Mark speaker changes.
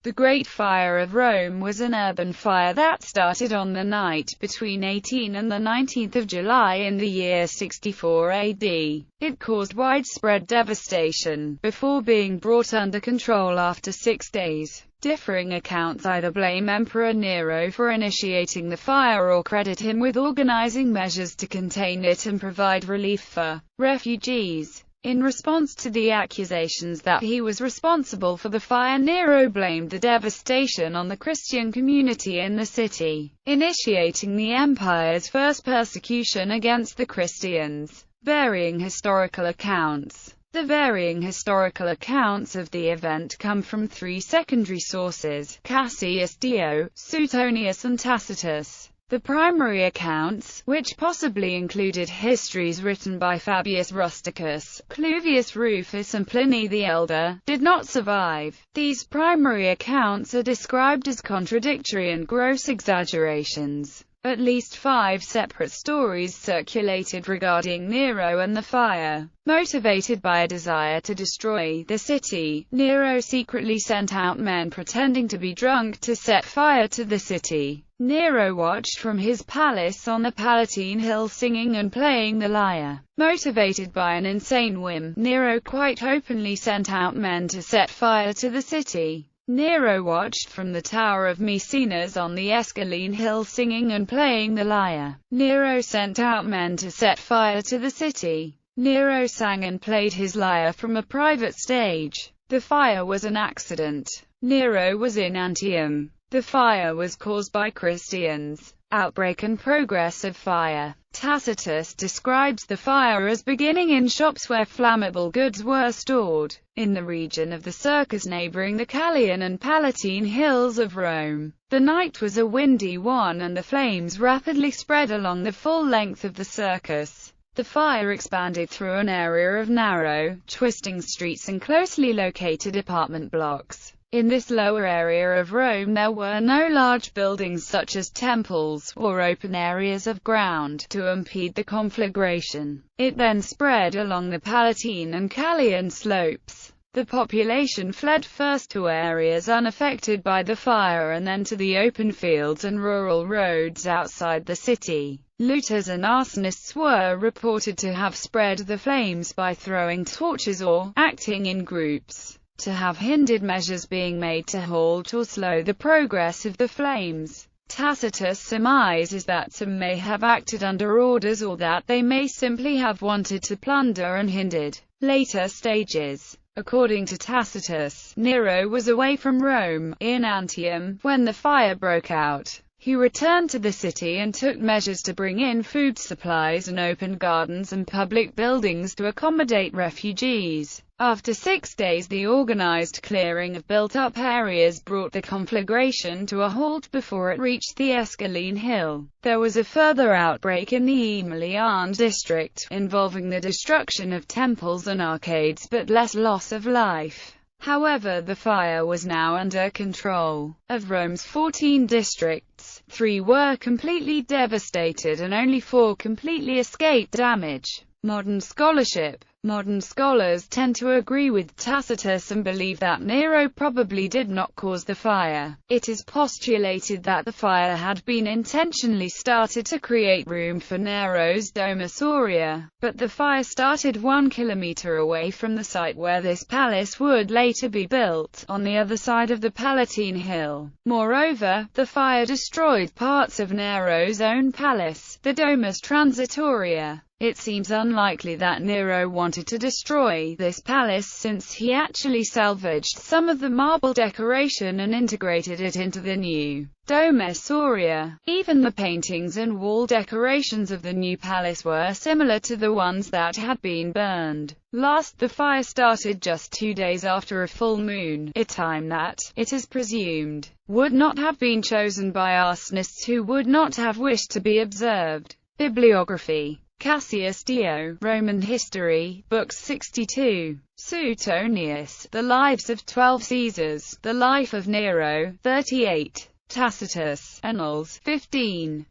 Speaker 1: The Great Fire of Rome was an urban fire that started on the night between 18 and 19 July in the year 64 AD. It caused widespread devastation, before being brought under control after 6 days. Differing accounts either blame Emperor Nero for initiating the fire or credit him with organizing measures to contain it and provide relief for refugees. In response to the accusations that he was responsible for the fire, Nero blamed the devastation on the Christian community in the city, initiating the empire's first persecution against the Christians. Varying historical accounts. The varying historical accounts of the event come from 3 secondary sources: Cassius Dio, Suetonius and Tacitus. The primary accounts, which possibly included histories written by Fabius Rusticus, Cluvius Rufus and Pliny the Elder, did not survive. These primary accounts are described as contradictory and gross exaggerations. At least 5 separate stories circulated regarding Nero and the fire. Motivated by a desire to destroy the city, Nero secretly sent out men pretending to be drunk to set fire to the city. Nero watched from his palace on the Palatine Hill singing and playing the lyre. Motivated by an insane whim, Nero quite openly sent out men to set fire to the city. Nero watched from the Tower of Maecenas on the Esquiline Hill singing and playing the lyre. Nero sent out men to set fire to the city. Nero sang and played his lyre from a private stage. The fire was an accident. Nero was in Antium. The fire was caused by Christians. Outbreak and progress of fire. Tacitus describes the fire as beginning in shops where flammable goods were stored, in the region of the circus neighboring the Callian and Palatine hills of Rome. The night was a windy one and the flames rapidly spread along the full length of the circus. The fire expanded through an area of narrow, twisting streets and closely located apartment blocks. In this lower area of Rome there were no large buildings such as temples, or open areas of ground, to impede the conflagration. It then spread along the Palatine and Callian slopes. The population fled first to areas unaffected by the fire and then to the open fields and rural roads outside the city. Looters and arsonists were reported to have spread the flames by throwing torches or acting in groups, to have hindered measures being made to halt or slow the progress of the flames. Tacitus surmises that some may have acted under orders or that they may simply have wanted to plunder and hindered later stages. According to Tacitus, Nero was away from Rome, in Antium, when the fire broke out. He returned to the city and took measures to bring in food supplies and opened gardens and public buildings to accommodate refugees. After 6 days, the organized clearing of built-up areas brought the conflagration to a halt before it reached the Esquiline Hill. There was a further outbreak in the Emilian district, involving the destruction of temples and arcades but less loss of life. However, the fire was now under control. Of Rome's 14 districts, 3 were completely devastated and only 4 completely escaped damage. Modern scholarship. Modern scholars tend to agree with Tacitus and believe that Nero probably did not cause the fire. It is postulated that the fire had been intentionally started to create room for Nero's Domus Aurea, but the fire started 1 kilometer away from the site where this palace would later be built, on the other side of the Palatine Hill. Moreover, the fire destroyed parts of Nero's own palace, the Domus Transitoria. It seems unlikely that Nero wanted to destroy this palace, since he actually salvaged some of the marble decoration and integrated it into the new Domus Aurea. Even the paintings and wall decorations of the new palace were similar to the ones that had been burned. Last, the fire started just 2 days after a full moon, a time that, it is presumed, would not have been chosen by arsonists who would not have wished to be observed. Bibliography. Cassius Dio, Roman History, Books 62. Suetonius, The Lives of 12 Caesars, The Life of Nero, 38. Tacitus, Annals, 15.